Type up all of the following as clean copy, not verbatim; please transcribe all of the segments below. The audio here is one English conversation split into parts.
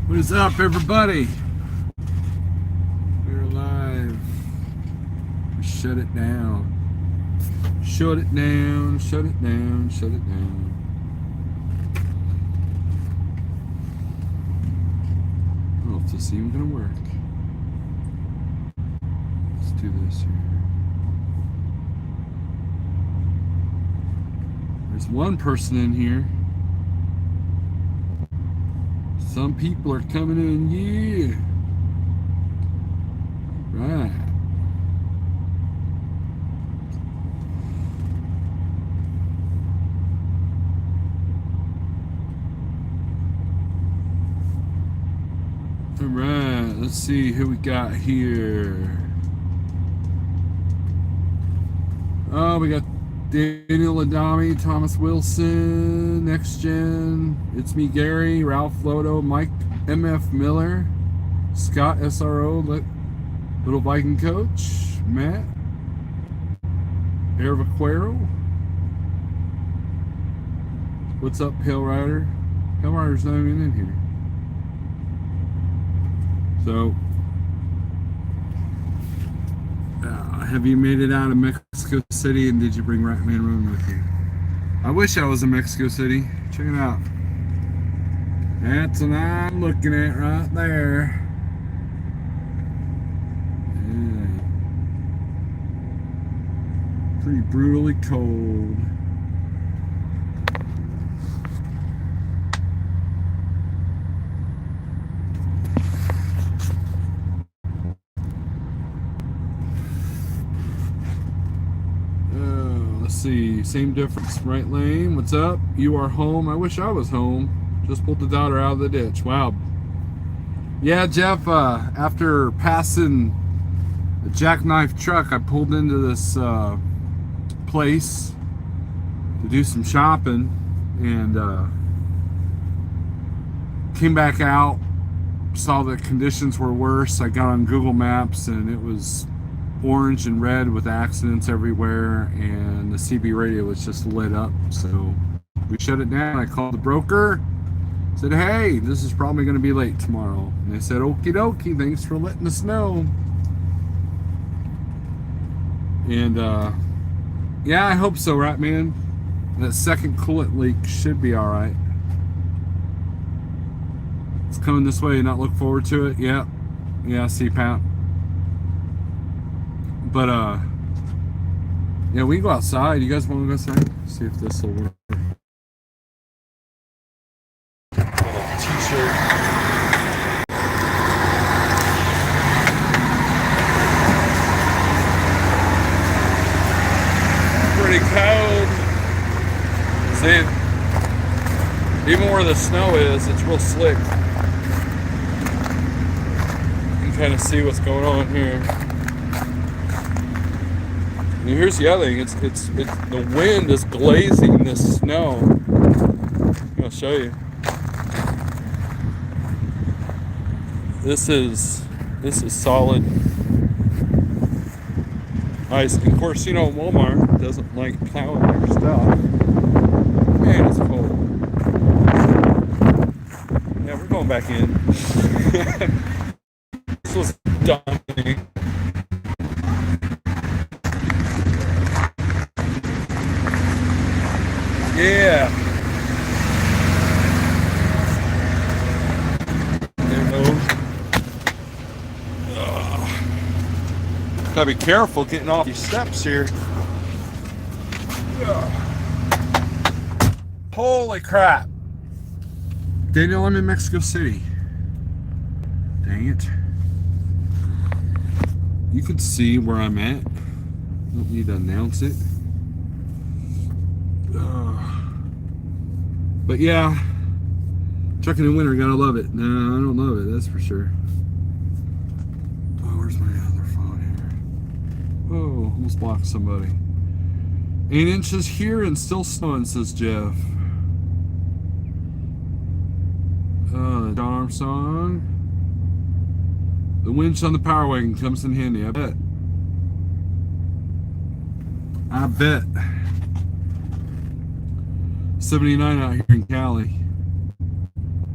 What is up, everybody? We're live. Shut it down. Shut it down. Shut it down. Shut it down. I don't know if this is even gonna work. Let's do this here. There's one person in here. Some people are coming in, yeah. Right. All right, let's see who we got here. Oh, we got Daniel Adami, Thomas Wilson, Next Gen, It's Me Gary, Ralph Lodo, Mike MF Miller, Scott SRO, Little Viking Coach, Matt, Air Vaquero. What's up, Pale Rider? Pale Rider's not even in here. So, have you made it out of Mexico City, and did you bring Ratman Run with you? I wish I was in Mexico City. Check it out. That's what I'm looking at right there. Yeah. Pretty brutally cold. Let's see, same difference. Right lane, what's up? You are home. I wish I was home. Just pulled the daughter out of the ditch. Wow. Yeah, Jeff, after passing a jackknife truck, I pulled into this place to do some shopping and came back out, saw the conditions were worse. I got on Google Maps and it was orange and red with accidents everywhere, and the CB radio was just lit up. So we shut it down. I called the broker, said, hey, this is probably going to be late tomorrow. And they said, okie dokie, thanks for letting us know. And yeah, I hope so, right, man? That second coolant leak should be all right. It's coming this way, not look forward to it. Yeah, CPAP. But yeah, we can go outside. You guys want to go outside? See if this will work. T-shirt. Pretty cold. See, even where the snow is, it's real slick. You can kind of see what's going on here. And here's the other thing, it's the wind is glazing this snow. I'll show you. This is solid ice. And of course, you know, Walmart doesn't like plowing their stuff. Man, it's cold. Yeah, we're going back in. This was daunting. Yeah. Gotta be careful getting off these steps here. Holy crap. Daniel, I'm in Mexico City. Dang it. You can see where I'm at. Don't need to announce it. But yeah, trucking in winter, gotta love it. No, I don't love it, that's for sure. Oh, where's my other phone here? Oh, almost blocked somebody. 8 inches here and still snowing, says Jeff. John Armstrong. The winch on the power wagon comes in handy, I bet. I bet. 79 out here in Cali.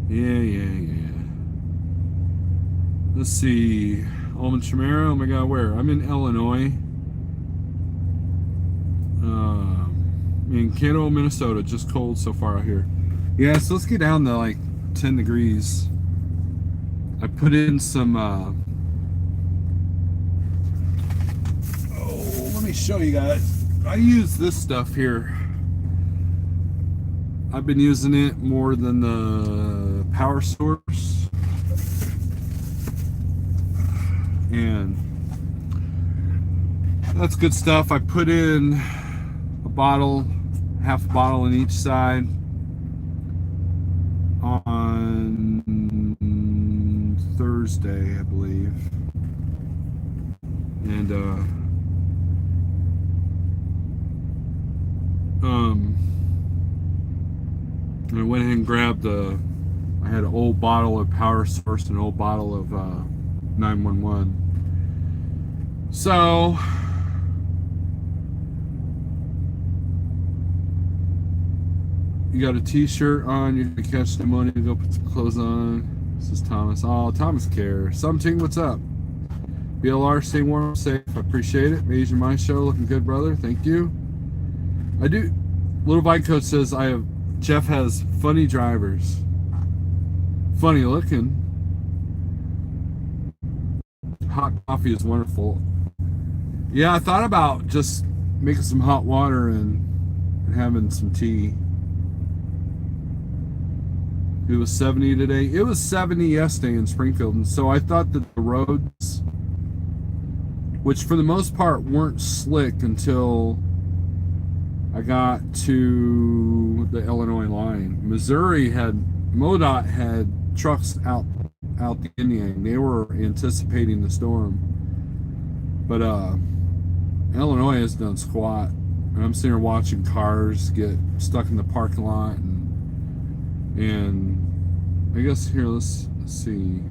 Yeah. Let's see. Almond Chimera. Oh my God, where? I'm in Illinois. In Canada, Minnesota. Just cold so far out here. Yeah, so let's get down to like 10 degrees. I put in some. Oh, let me show you guys. I use this stuff here. I've been using it more than the power source. And that's good stuff. I put in a bottle, half a bottle in each side on Thursday, I believe. And I went ahead and grabbed I had an old bottle of power source and an old bottle of 911. So you got a t-shirt on, you're gonna catch pneumonia, go put some clothes on. This is Thomas. Oh, Thomas care. Something, what's up? BLR, stay warm, safe. I appreciate it. Major My Show, looking good, brother. Thank you. I do. Little Bike Coach says Jeff has funny drivers. Funny looking. Hot coffee is wonderful. Yeah, I thought about just making some hot water and having some tea. It was 70 today. It was 70 yesterday in Springfield, and so I thought that the roads, which for the most part weren't slick until I got to the Illinois line. Missouri MoDOT had trucks out the Indian. They were anticipating the storm, but Illinois has done squat. And I'm sitting here watching cars get stuck in the parking lot, and I guess here let's see.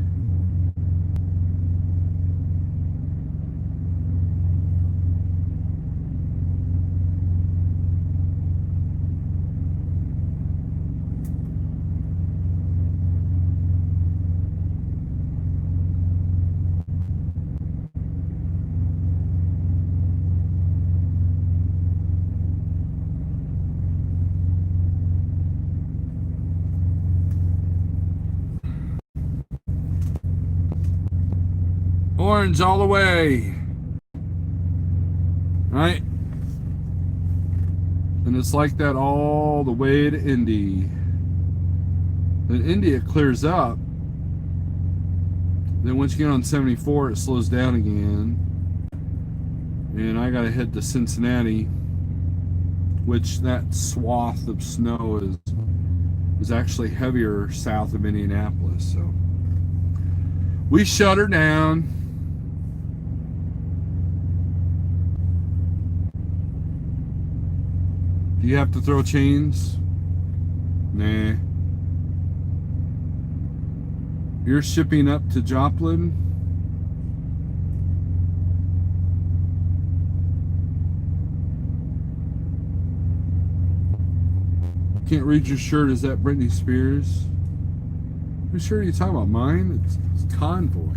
Orange all the way. Right? And it's like that all the way to Indy. Then Indy, it clears up. Then once you get on 74, it slows down again. And I gotta head to Cincinnati, which that swath of snow is actually heavier south of Indianapolis. So we shut her down. Do you have to throw chains? Nah. You're shipping up to Joplin? Can't read your shirt. Is that Britney Spears? Whose shirt are you talking about? Mine? It's Convoy.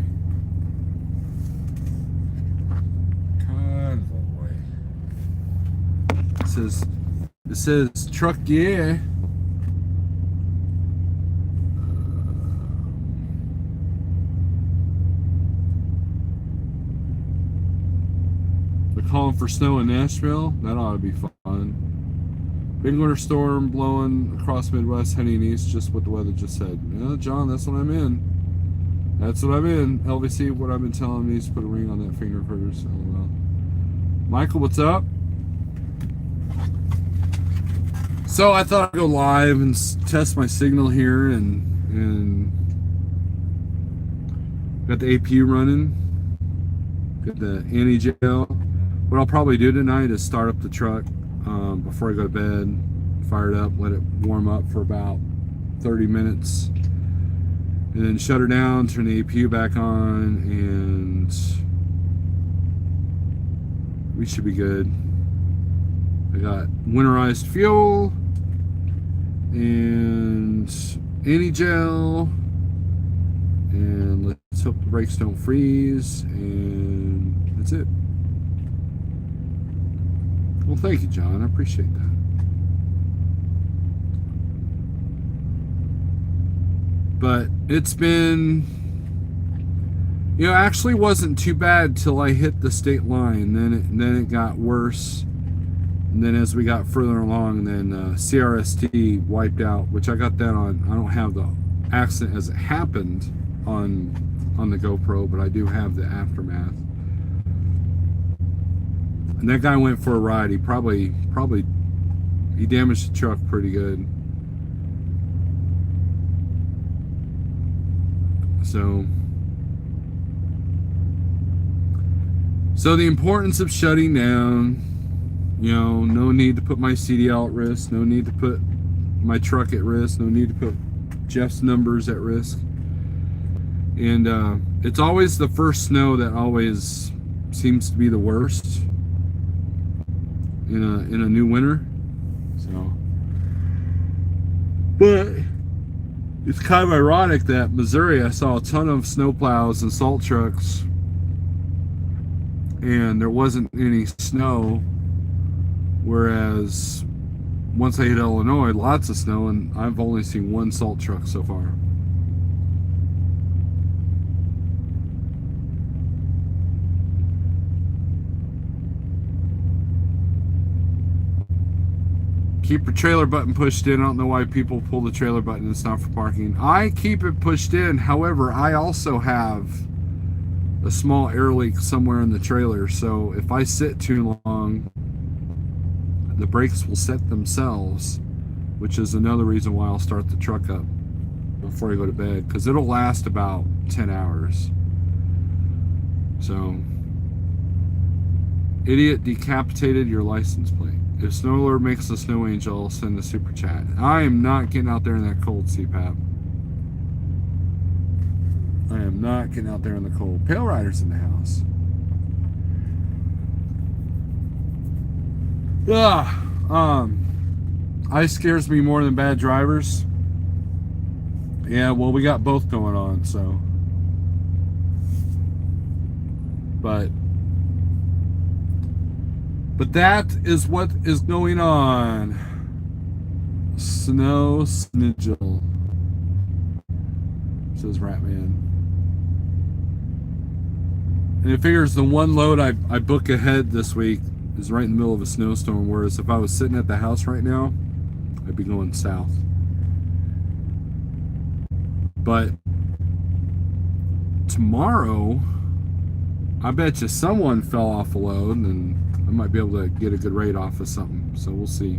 Convoy. It says truck, yeah. They're calling for snow in Nashville. That ought to be fun. Big winter storm blowing across Midwest, heading east, just what the weather just said. Yeah, John, that's what I'm in. That's what I'm in. LVC, what I've been telling me is put a ring on that finger of hers. LOL. Michael, what's up? So I thought I'd go live and test my signal here, and got the APU running, got the anti-gel. What I'll probably do tonight is start up the truck before I go to bed, fire it up, let it warm up for about 30 minutes, and then shut her down, turn the APU back on, and we should be good. I got winterized fuel and anti-gel, and let's hope the brakes don't freeze, and that's it. Well, thank you, John. I appreciate that. But it's been, actually wasn't too bad till I hit the state line. Then it got worse. And then as we got further along, then CRST wiped out, which I got that on. I don't have the accident as it happened on the GoPro, but I do have the aftermath. And that guy went for a ride. He probably he damaged the truck pretty good. So the importance of shutting down, no need to put my CDL at risk, no need to put my truck at risk, no need to put Jeff's numbers at risk. And it's always the first snow that always seems to be the worst in a new winter. So, but it's kind of ironic that Missouri, I saw a ton of snowplows and salt trucks, and there wasn't any snow. Whereas once I hit Illinois, lots of snow, and I've only seen one salt truck so far. Keep your trailer button pushed in. I don't know why people pull the trailer button. It's not for parking. I keep it pushed in. However, I also have a small air leak somewhere in the trailer. So if I sit too long, the brakes will set themselves, which is another reason why I'll start the truck up before I go to bed, because it'll last about 10 hours. So, idiot decapitated your license plate. If Snowlord makes a snow angel, I'll send a super chat. I am not getting out there in that cold, CPAP. I am not getting out there in the cold. Pale Rider's in the house. Ice scares me more than bad drivers. Yeah, well, we got both going on, so. But that is what is going on. Snow snidgel, says Ratman. And it figures the one load I book ahead this week is right in the middle of a snowstorm, whereas if I was sitting at the house right now, I'd be going south. But tomorrow, I bet you someone fell off a load, and I might be able to get a good rate off of something. So we'll see.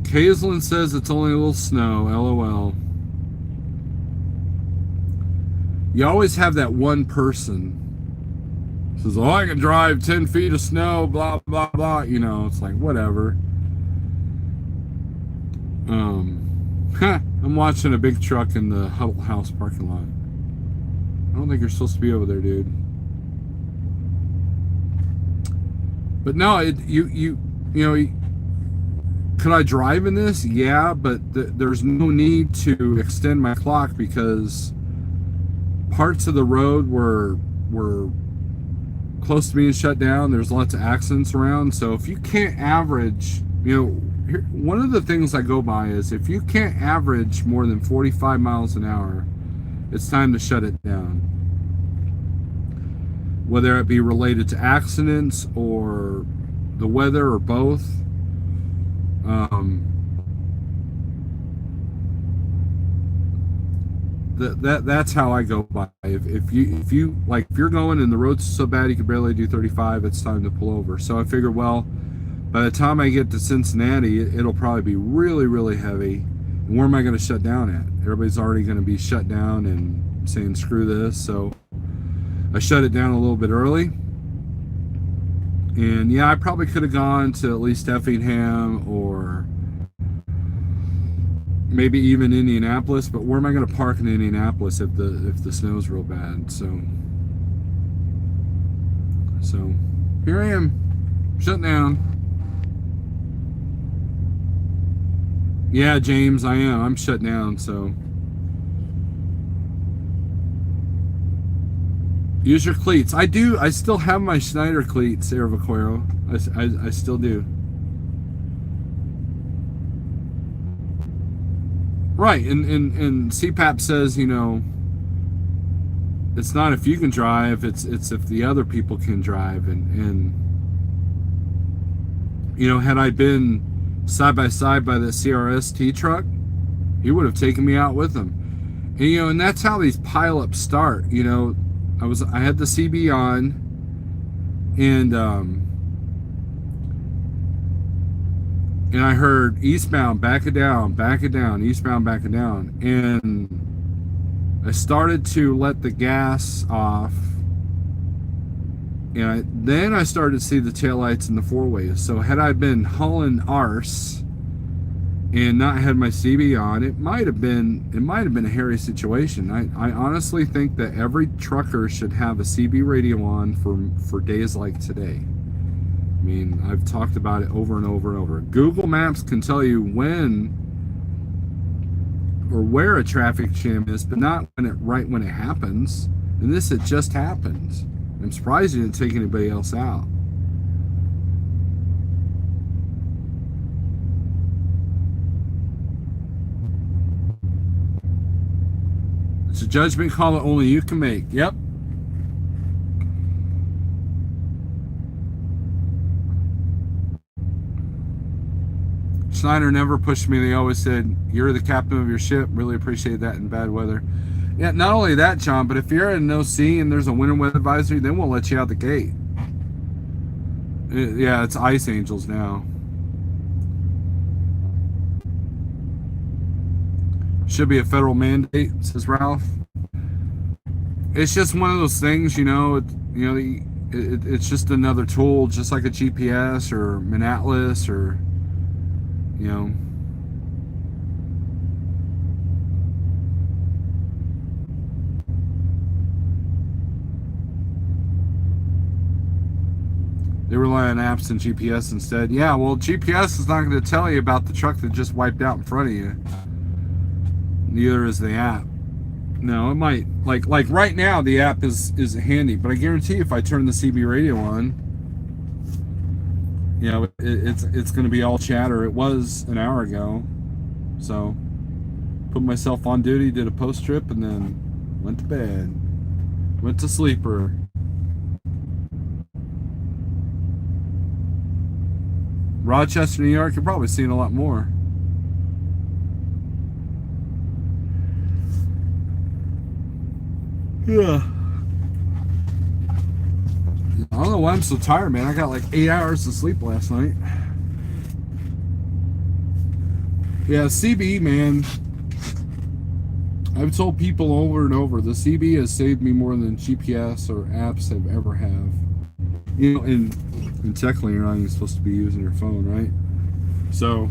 Kaislin says it's only a little snow. LOL. You always have that one person who says, oh, I can drive 10 feet of snow, blah, blah, blah. It's like, whatever. I'm watching a big truck in the Huddle House parking lot. I don't think you're supposed to be over there, dude. But no, could I drive in this? Yeah, but there's no need to extend my clock because parts of the road were close to being shut down. There's lots of accidents around. So if you can't average, one of the things I go by is if you can't average more than 45 miles an hour, it's time to shut it down. Whether it be related to accidents or the weather or both. That's how I go by. If you're going and the road's so bad you can barely do 35, it's time to pull over. So I figure, well, by the time I get to Cincinnati, it'll probably be really, really heavy. And where am I going to shut down at? Everybody's already going to be shut down and saying screw this. So I shut it down a little bit early. And yeah, I probably could have gone to at least Effingham or maybe even Indianapolis, but where am I going to park in Indianapolis if the snow's real bad? So here I am, shut down. Yeah, James, I am. I'm shut down, so use your cleats. I do. I still have my Schneider cleats, Air Vaquero. I still do. Right, and CPAP says, it's not if you can drive, it's if the other people can drive, and had I been side by side by the CRST truck, he would have taken me out with him. And that's how these pileups start. I had the CB on, and I heard eastbound, back it down, eastbound, back it down, and I started to let the gas off, and then I started to see the taillights in the four-ways. So had I been hauling arse and not had my CB on, it might have been a hairy situation. I honestly think that every trucker should have a CB radio on for days like today. I mean, I've talked about it over and over and over. Google Maps can tell you when or where a traffic jam is, but not right when it happens. And this had just happened. I'm surprised you didn't take anybody else out. It's a judgment call that only you can make. Yep. Schneider never pushed me. They always said, "You're the captain of your ship." Really appreciate that in bad weather. Yeah, not only that, John, but if you're in no sea and there's a winter weather advisory, they won't let you out the gate. Yeah, it's ice angels now. Should be a federal mandate, says Ralph. It's just one of those things, it's just another tool, just like a GPS or an atlas or, They rely on apps and GPS instead. Yeah, well, GPS is not going to tell you about the truck that just wiped out in front of you. Neither is the app. No, it might. Like right now, the app is handy, but I guarantee if I turn the CB radio on, it's going to be all chatter. It was an hour ago. So, put myself on duty, did a post trip, and then went to bed. Went to sleeper. Rochester, New York, you're probably seeing a lot more. Yeah. I don't know why I'm so tired, man. I got like 8 hours of sleep last night. Yeah, CB, man. I've told people over and over, the CB has saved me more than GPS or apps have ever have. In technically you're not even supposed to be using your phone, right? So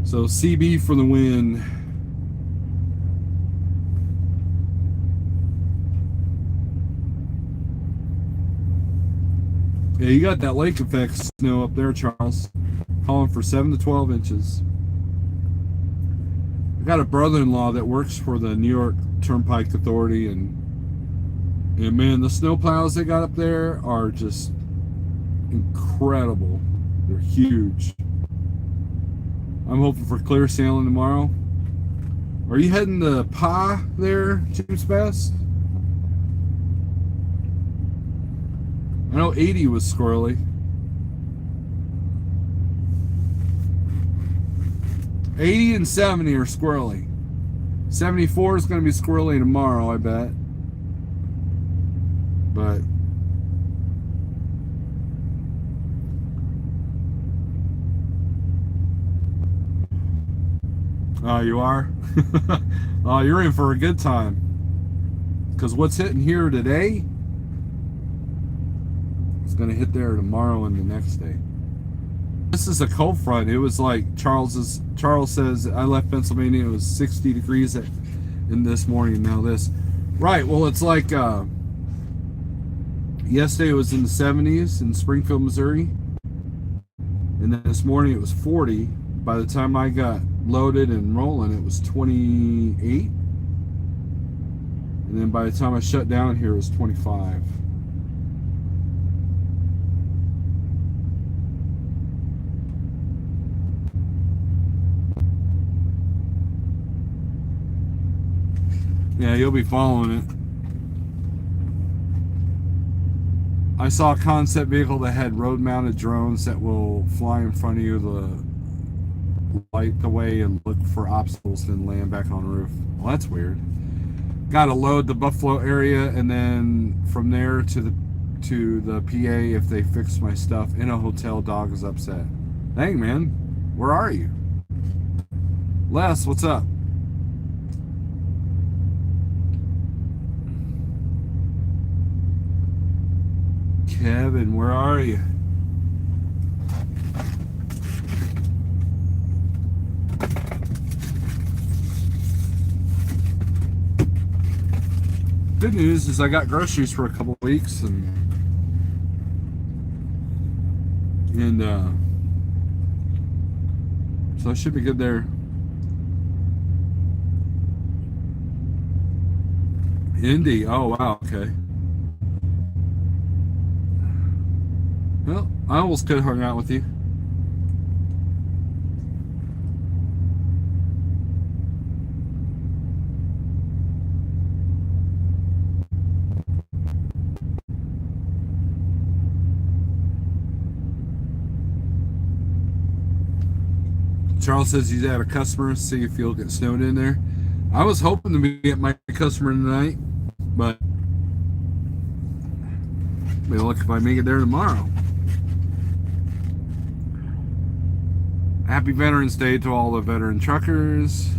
CB for the win. Yeah, you got that lake effect snow up there, Charles. Calling for 7 to 12 inches. I got a brother-in-law that works for the New York Turnpike Authority, and man, the snow plows they got up there are just incredible. They're huge. I'm hoping for clear sailing tomorrow. Are you heading to Pa there, James Best? I know 80 was squirrely. 80 and 70 are squirrely. 74 is going to be squirrely tomorrow, I bet. But oh, you are? Oh, you're in for a good time. Because what's hitting here today is going to hit there tomorrow and the next day. This is a cold front. It was like Charles says, I left Pennsylvania, it was 60 degrees in this morning. Now this. Right, well, it's like yesterday it was in the 70s in Springfield, Missouri. And then this morning it was 40. By the time I got loaded and rolling, it was 28. And then by the time I shut down here, it was 25. Yeah, you'll be following it. I saw a concept vehicle that had road-mounted drones that will fly in front of you to light the way and look for obstacles and land back on the roof. Well, that's weird. Got to load the Buffalo area and then from there to the PA if they fix my stuff in a hotel. Dog is upset. Dang, man, where are you? Les, what's up? Kevin, where are you? Good news is I got groceries for a couple weeks and so I should be good there. Indy, oh wow, okay. Well, I almost could have hung out with you. Charles says he's at a customer, see if he'll get snowed in there. I was hoping to be at my customer tonight, but maybe look if I make it there tomorrow. Happy Veterans Day to all the veteran truckers.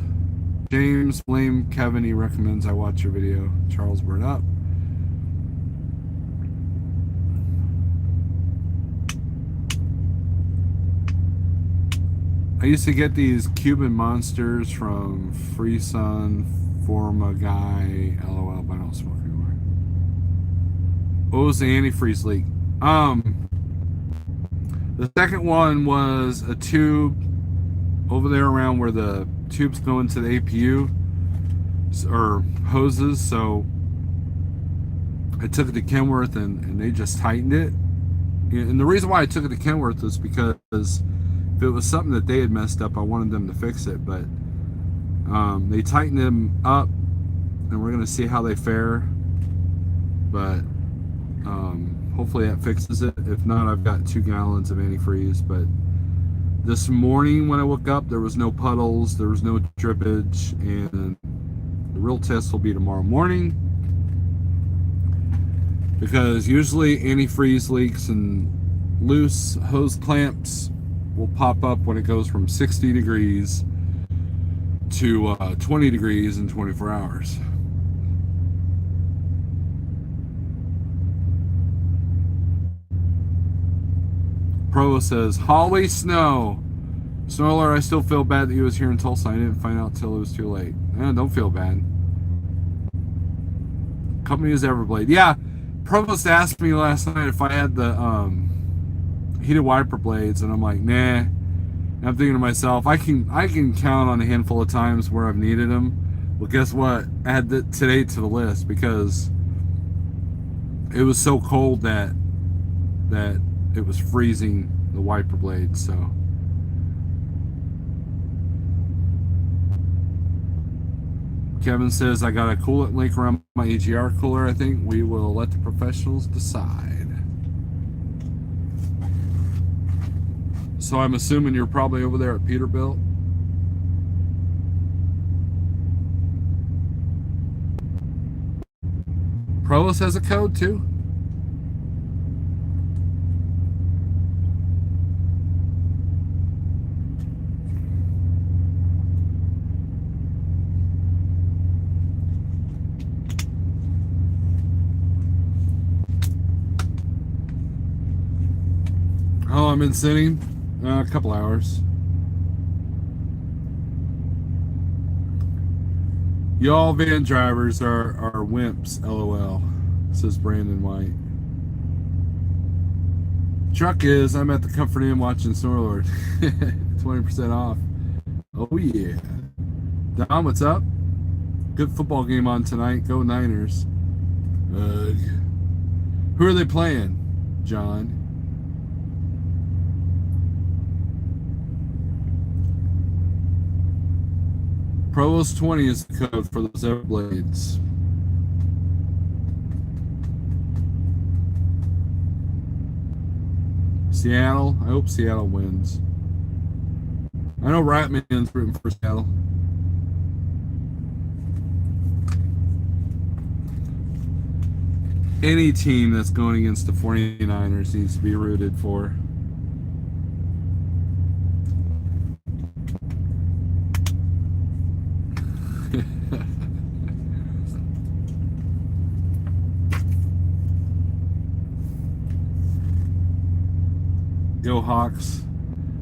James, blame Kevin. He recommends I watch your video. Charles, burn up. I used to get these Cuban monsters from Free Sun, Forma Guy, LOL, but I don't smoke anymore. What was the antifreeze leak? The second one was a tube over there around where the tubes go into the APU or hoses. So I took it to Kenworth and they just tightened it. And the reason why I took it to Kenworth was because if it was something that they had messed up, I wanted them to fix it. But they tightened them up and we're going to see how they fare. But hopefully that fixes it. If not, I've got 2 gallons of antifreeze. But this morning when I woke up, there was no puddles, there was no drippage, and the real test will be tomorrow morning, because usually antifreeze leaks and loose hose clamps will pop up when it goes from 60 degrees to 20 degrees in 24 hours. Pro says, Holly Snow. Snowler, I still feel bad that he was here in Tulsa. I didn't find out till it was too late. Don't feel bad. Company is Everblade. Yeah, Provost asked me last night if I had the heated wiper blades, and I'm like, nah. And I'm thinking to myself, I can count on a handful of times where I've needed them. Well, guess what? Add today to the list, because it was so cold that it was freezing the wiper blades. So Kevin says I got a coolant leak around my AGR cooler. I think we will let the professionals decide. So I'm assuming you're probably over there at Peterbilt. Provost has a code too. Oh, I've been sitting a couple hours. Y'all van drivers are wimps, LOL, says Brandon White. Truck is, I'm at the Comfort Inn watching Snorlord. 20% off. Oh yeah. Don, what's up? Good football game on tonight. Go Niners. Who are they playing, John? Provost 20 is the code for those Everblades. Seattle. I hope Seattle wins. I know Ratman's rooting for Seattle. Any team that's going against the 49ers needs to be rooted for. Go Hawks.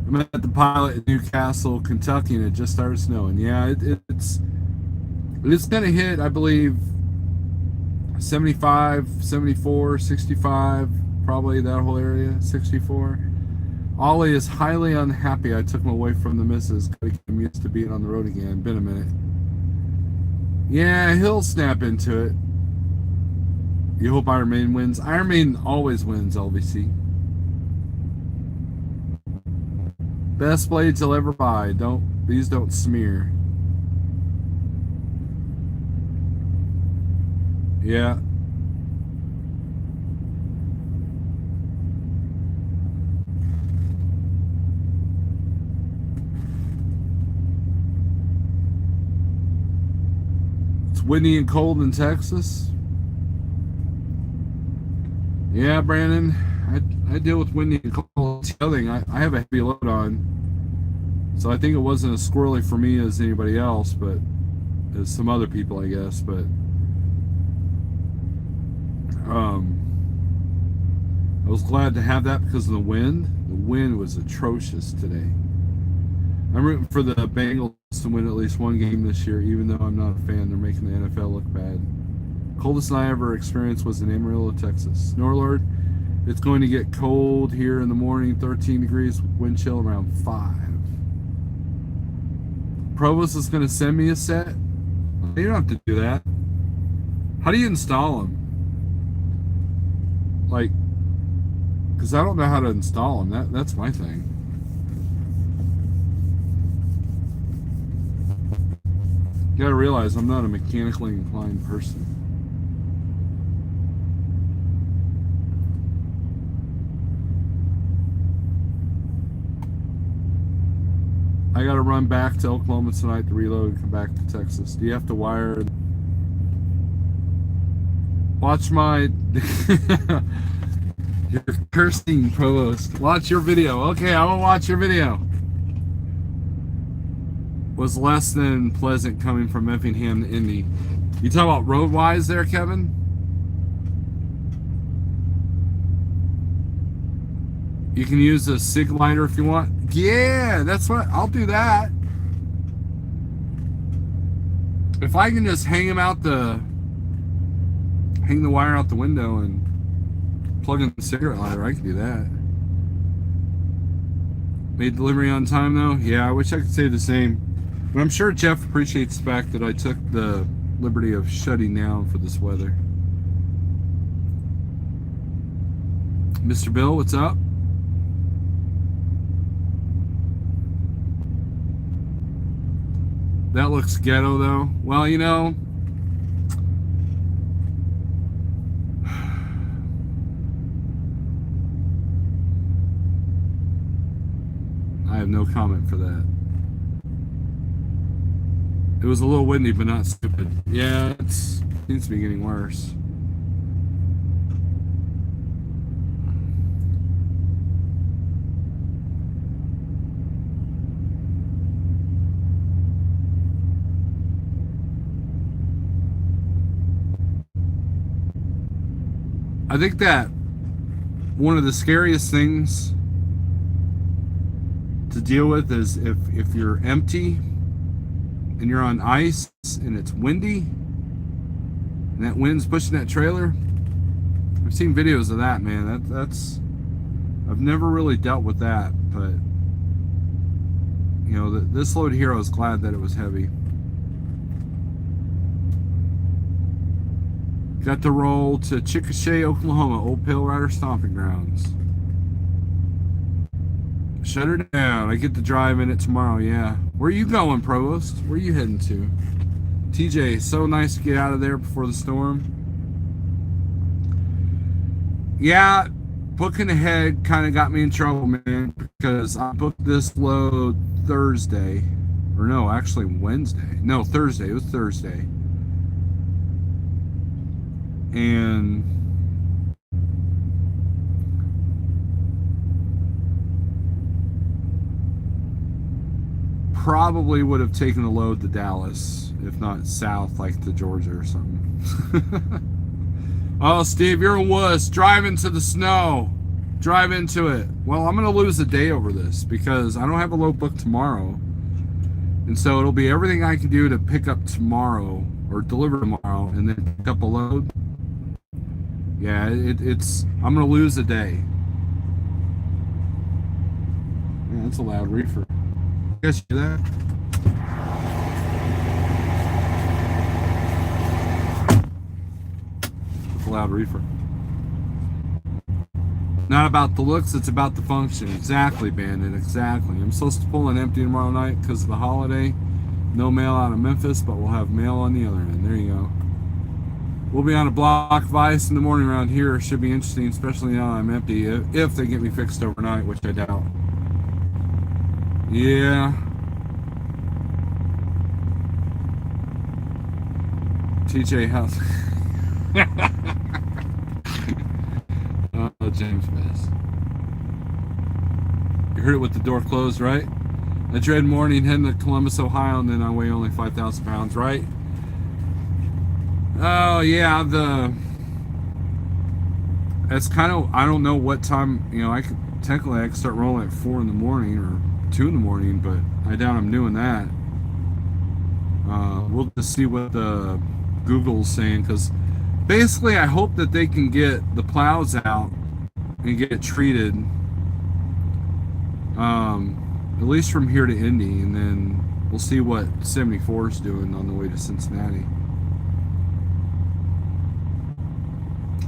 I'm at the Pilot in Newcastle, Kentucky, and it just started snowing. Yeah, it's going to hit, I believe, 75, 74, 65, probably that whole area, 64. Ollie is highly unhappy I took him away from the missus. Gotta get him used to being on the road again. Been a minute. Yeah, he'll snap into it. You hope Iron Maiden wins. Iron Maiden always wins, LVC. Best blades you'll ever buy. These don't smear. Yeah. It's windy and cold in Texas. Yeah, Brandon. I deal with windy and cold. It's the other thing, I have a heavy load on. So I think it wasn't as squirrely for me as anybody else, but as some other people, I guess. But I was glad to have that because of the wind. The wind was atrocious today. I'm rooting for the Bengals to win at least one game this year, even though I'm not a fan. They're making the NFL look bad. Coldest I ever experienced was in Amarillo, Texas. Snorlord, it's going to get cold here in the morning, 13 degrees, wind chill around 5. Provost is going to send me a set. You don't have to do that. How do you install them? Like, because I don't know how to install them. That's my thing. You gotta realize I'm not a mechanically inclined person. I gotta run back to Oklahoma tonight to reload and come back to Texas. Do you have to wire? Watch my... You're cursing, Provost. Watch your video. Okay, I will watch your video. Was less than pleasant coming from Effingham to Indy. You talk about road-wise there, Kevin? You can use a SIG lighter if you want. Yeah, that's what... I'll do that. If I can just hang the wire out the window and plug in the cigarette lighter, I can do that. Made delivery on time though? Yeah, I wish I could say the same. But I'm sure Jeff appreciates the fact that I took the liberty of shutting down for this weather. Mr. Bill, what's up? That looks ghetto though. Well, you know, I have no comment for that. It was a little windy, but not stupid. Yeah, it seems to be getting worse. I think that one of the scariest things to deal with is if you're empty and you're on ice and it's windy and that wind's pushing that trailer. I've seen videos of that, man. That's I've never really dealt with that, but you know, this load here, I was glad that it was heavy. Got to roll to Chickasha, Oklahoma, Old Pale Rider Stomping Grounds. Shut her down. I get to drive in it tomorrow, yeah. Where are you going, Provost? Where are you heading to? TJ, so nice to get out of there before the storm. Yeah, booking ahead kind of got me in trouble, man, because I booked this load Thursday. Or no, actually Wednesday. No, Thursday. It was Thursday. And probably would have taken the load to Dallas, if not south, like to Georgia or something. Oh, Steve, you're a wuss. Drive into the snow. Drive into it. Well, I'm going to lose a day over this because I don't have a load booked tomorrow. And so it'll be everything I can do to pick up tomorrow or deliver tomorrow and then pick up a load. Yeah, I'm going to lose a day. Yeah, that's a loud reefer. You guys hear that? It's a loud reefer. Not about the looks, it's about the function. Exactly, Bandit, exactly. I'm supposed to pull an empty tomorrow night because of the holiday. No mail out of Memphis, but we'll have mail on the other end. There you go. We'll be on a block of ice in the morning around here. Should be interesting, especially now I'm empty, if they get me fixed overnight, which I doubt. Yeah. TJ House. Oh, James Bass. You heard it with the door closed, right? I dread morning heading to Columbus, Ohio, and then I weigh only 5,000 pounds, right? Oh, yeah, that's kind of, I don't know what time, you know, I could start rolling at 4 in the morning or 2 in the morning, but I doubt I'm doing that. We'll just see what the Google's saying, because basically I hope that they can get the plows out and get it treated, at least from here to Indy, and then we'll see what 74 is doing on the way to Cincinnati.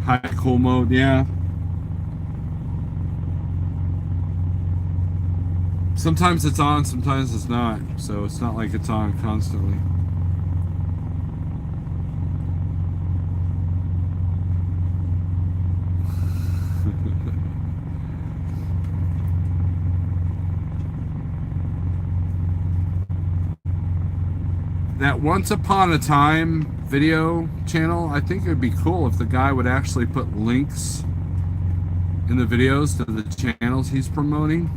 High cool mode, yeah. Sometimes it's on, sometimes it's not, so it's not like it's on constantly. That Once Upon a Time video channel, I think it would be cool if the guy would actually put links in the videos to the channels he's promoting.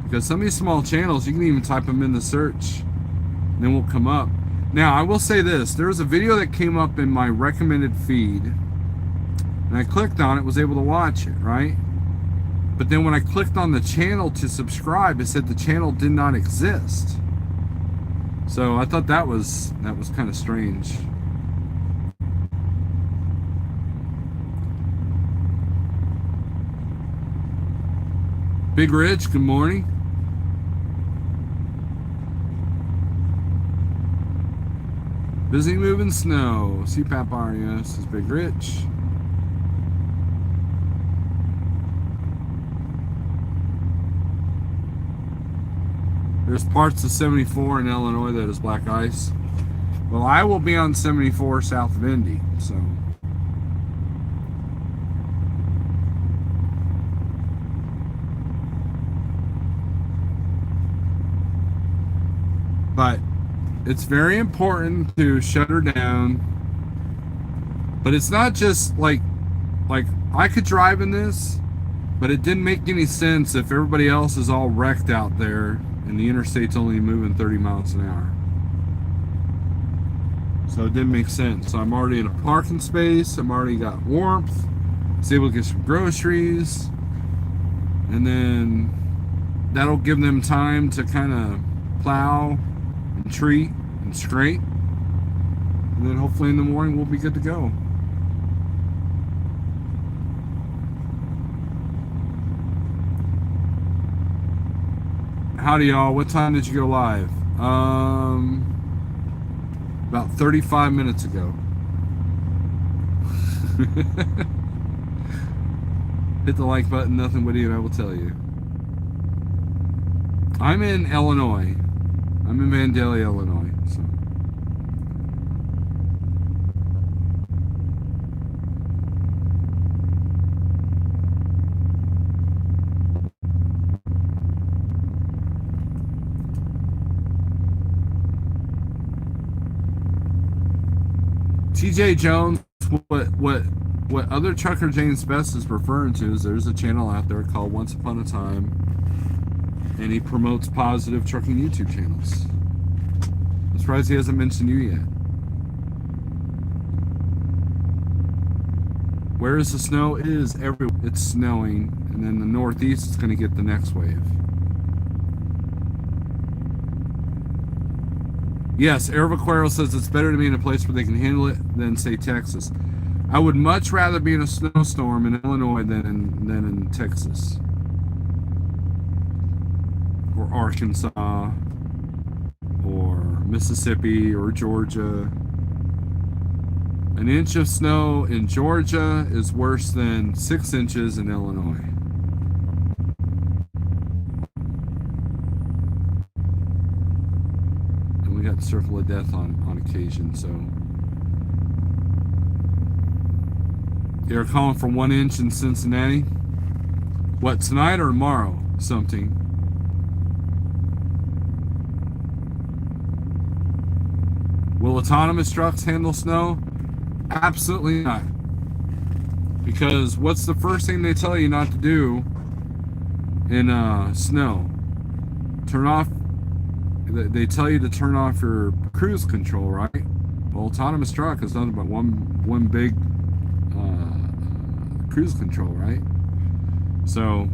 Because some of these small channels, you can even type them in the search and then will come up. Now, I will say this. There was a video that came up in my recommended feed, and I clicked on it, was able to watch it, right? But then when I clicked on the channel to subscribe, it said the channel did not exist. So I thought that was kind of strange. Big Rich, good morning. Busy moving snow. CPAP RES is Big Rich. There's parts of 74 in Illinois that is black ice. Well, I will be on 74 south of Indy, so. But it's very important to shut her down. But it's not just like I could drive in this, but it didn't make any sense if everybody else is all wrecked out there and the interstate's only moving 30 miles an hour. So it didn't make sense. So I'm already in a parking space. I'm already got warmth. I was able to get some groceries. And then that'll give them time to kind of plow and treat and scrape. And then hopefully in the morning we'll be good to go. Howdy, y'all. What time did you go live? About 35 minutes ago. Hit the like button. Nothing Woody and I will tell you. I'm in Illinois. I'm in Vandalia, Illinois. So. TJ Jones, what other trucker James Best is referring to is there's a channel out there called Once Upon a Time, and he promotes positive trucking YouTube channels. I'm surprised he hasn't mentioned you yet. Where is the snow? It is everywhere. It's snowing, and then the Northeast is going to get the next wave. Yes, Ervaquero says it's better to be in a place where they can handle it than, say, Texas. I would much rather be in a snowstorm in Illinois than in Texas. Or Arkansas. Or Mississippi or Georgia. An inch of snow in Georgia is worse than 6 inches in Illinois. Got the circle of death on occasion, so they're calling for 1 inch in Cincinnati. What, tonight or tomorrow? Something. Will autonomous trucks handle snow? Absolutely not. Because what's the first thing they tell you not to do in snow? Turn off. They tell you to turn off your cruise control, right? Well, autonomous truck is nothing but one big cruise control, right? So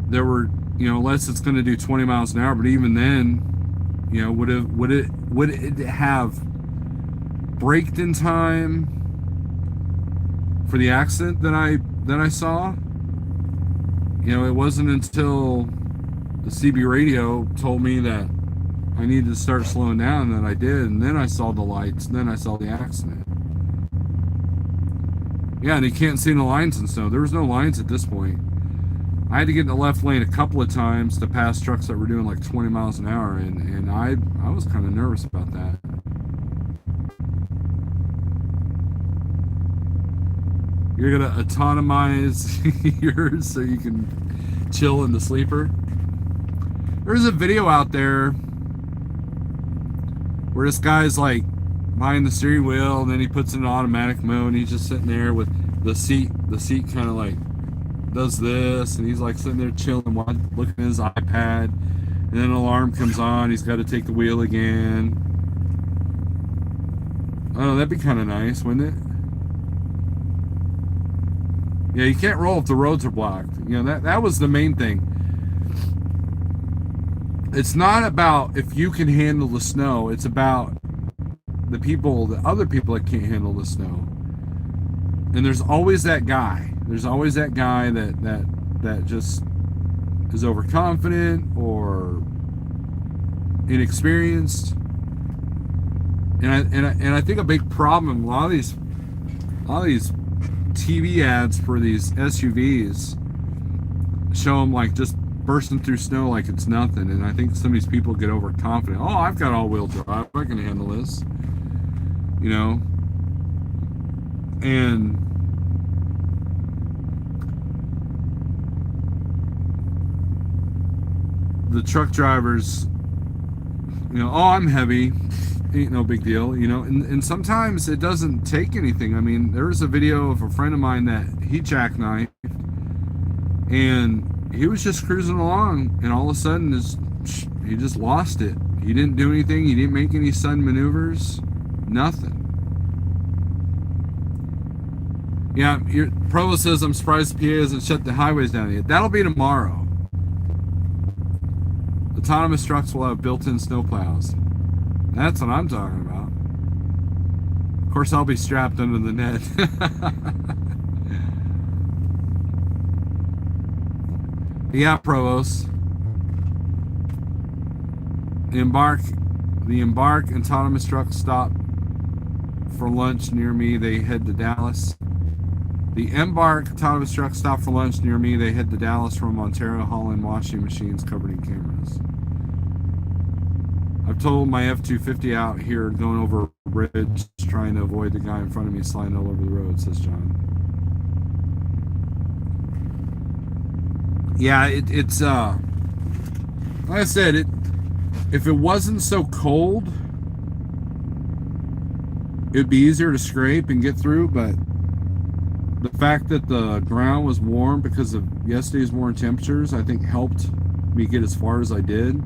there were, unless it's going to do 20 miles an hour, but even then, would it have braked in time for the accident that I saw? It wasn't until the CB radio told me that I needed to start slowing down, and that I did, and then I saw the lights, and then I saw the accident. Yeah, and you can't see the lines and snow. There was no lines at this point. I had to get in the left lane a couple of times to pass trucks that were doing like 20 miles an hour, and I was kind of nervous about that. You're gonna autonomize yours so you can chill in the sleeper. There's a video out there where this guy's like behind the steering wheel, and then he puts it in automatic mode, and he's just sitting there with the seat kind of like does this, and he's like sitting there chilling, looking at his iPad, and then an alarm comes on, he's got to take the wheel again. Oh, that'd be kind of nice, wouldn't it? Yeah, you can't roll if the roads are blocked. That was the main thing. It's not about if you can handle the snow. It's about the other people that can't handle the snow. And there's always that guy. There's always that guy that just is overconfident or inexperienced. And I think a big problem, a lot of these TV ads for these SUVs show them like just bursting through snow like it's nothing, and I think some of these people get overconfident. Oh, I've got all-wheel drive, I can handle this, and the truck drivers, oh, I'm heavy, ain't no big deal, and sometimes it doesn't take anything. I mean, there was a video of a friend of mine that he jackknifed, and he was just cruising along, and all of a sudden he just lost it. He didn't do anything. He didn't make any sudden maneuvers. Nothing. Yeah, Provo says, I'm surprised the PA hasn't shut the highways down yet. That'll be tomorrow. Autonomous trucks will have built-in snowplows. That's what I'm talking about. Of course, I'll be strapped under the net. Yeah, Provost. Embark, the Embark autonomous truck stop for lunch near me. They head to Dallas. The Embark autonomous truck stop for lunch near me. They head to Dallas from Ontario, hauling washing machines covered in cameras. I've told my F-250 out here going over a bridge, trying to avoid the guy in front of me sliding all over the road, says John. Yeah, it's like I said, if it wasn't so cold, it'd be easier to scrape and get through, but the fact that the ground was warm because of yesterday's warm temperatures, I think helped me get as far as I did.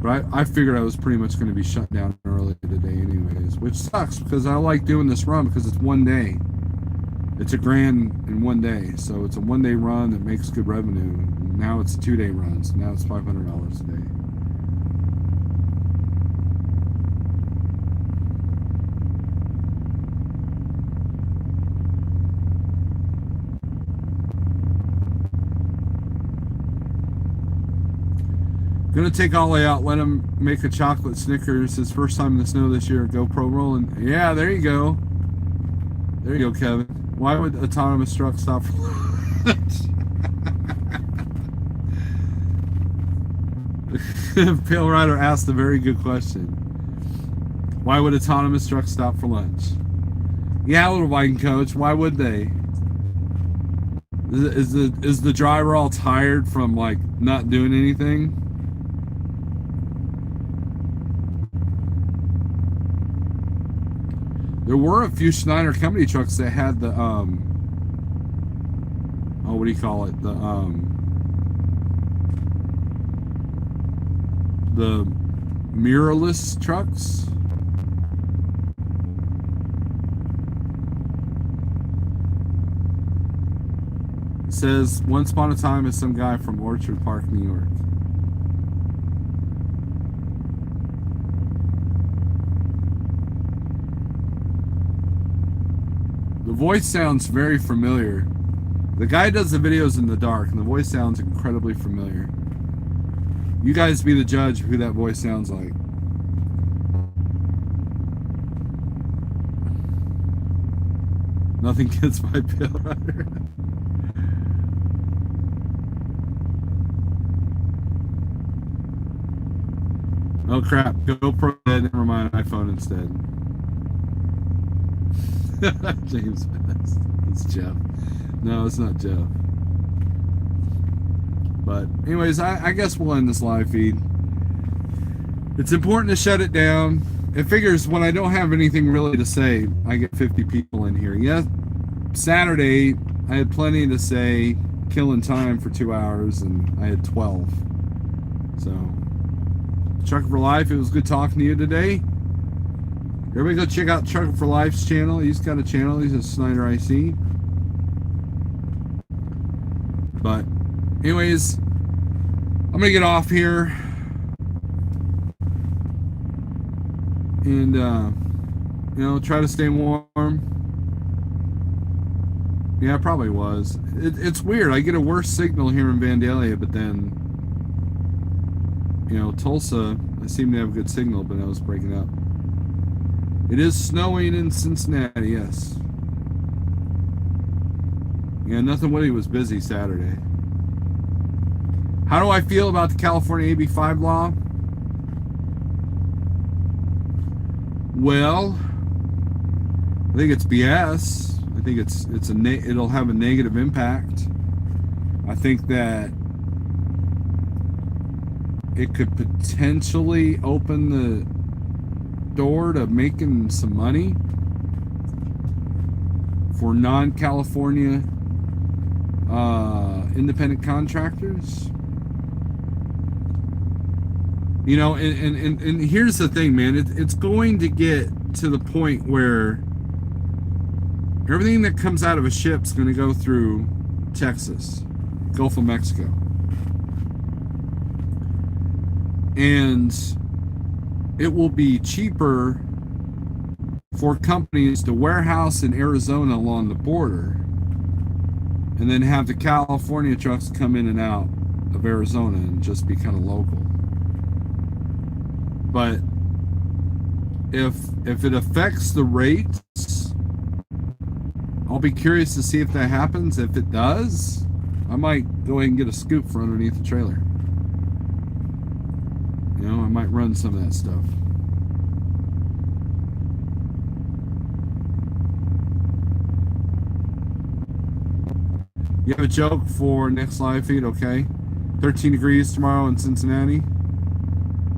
But I figured I was pretty much going to be shut down early today anyways, which sucks because I like doing this run because it's one day. It's $1,000 in one day, so it's a one-day run that makes good revenue. Now it's a 2-day run, so now it's $500 a day. Gonna take Ollie out, let him make a chocolate Snickers. His first time in the snow this year. GoPro rolling. Yeah, there you go. There you go, Kevin. Why would autonomous truck stop for lunch? Pale Rider asked a very good question. Why would autonomous truck stop for lunch? Yeah, little Viking coach. Why would they? Is the driver all tired from like not doing anything? There were a few Schneider company trucks that had the oh, what do you call it? The mirrorless trucks. It says once upon a time is some guy from Orchard Park, New York. The voice sounds very familiar. The guy does the videos in the dark, and the voice sounds incredibly familiar. You guys be the judge of who that voice sounds like. Nothing gets my Pale Rider. Oh crap, GoPro dead, never mind, iPhone instead. James Best. It's Jeff. No, it's not Jeff. But anyways, I guess we'll end this live feed. It's important to shut it down. It figures when I don't have anything really to say, I get 50 people in here. Yeah, Saturday I had plenty to say, killing time for 2 hours, and I had 12. So, Trucker for Life, it was good talking to you today. Everybody go check out Trucker for Life's channel. He's got a channel. He's a Schneider IC. But anyways, I'm going to get off here. And, you know, try to stay warm. Yeah, it probably was. It's weird. I get a worse signal here in Vandalia, but then, you know, Tulsa, I seem to have a good signal, but I was breaking up. It is snowing in Cincinnati, yes. Yeah, Nothing Woody was busy Saturday. How do I feel about the California AB5 law? Well, I think it's BS. I think it'll have a negative impact. I think that it could potentially open the door to making some money for non-California independent contractors. You know, and here's the thing, man. It's going to get to the point where everything that comes out of a ship's going to go through Texas, Gulf of Mexico. And it will be cheaper for companies to warehouse in Arizona along the border and then have the California trucks come in and out of Arizona and just be kind of local. But if it affects the rates, I'll be curious to see if that happens. If it does, I might go ahead and get a scoop for underneath the trailer. You know, I might run some of that stuff. You have a joke for next live feed, okay? 13 degrees tomorrow in Cincinnati.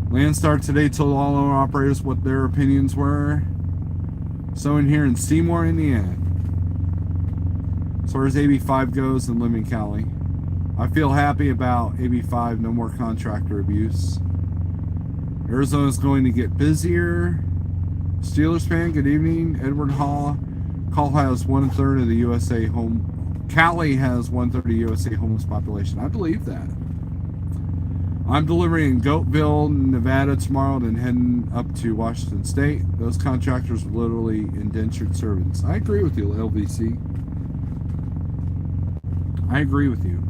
Landstar today told all owner operators what their opinions were. So in here in Seymour, Indiana. As far as AB5 goes and living in Cali. I feel happy about AB5, no more contractor abuse. Arizona's going to get busier. Steelers fan, good evening. Edward Hall. Call has 1/3 of the USA home. Cali has 1/3 of the USA homeless population. I believe that. I'm delivering in Goatville, Nevada tomorrow, then heading up to Washington State. Those contractors are literally indentured servants. I agree with you, LVC. I agree with you.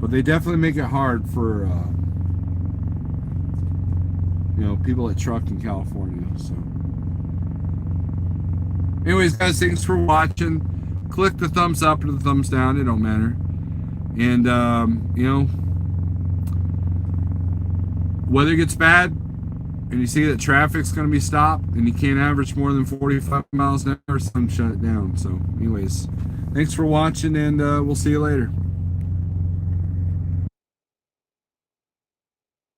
But they definitely make it hard for you know, people that truck in California. So anyways, guys, thanks for watching. Click the thumbs up or the thumbs down, it don't matter. And you know, weather gets bad and you see that traffic's going to be stopped and you can't average more than 45 miles an hour, some shut it down. So anyways, thanks for watching, and we'll see you later.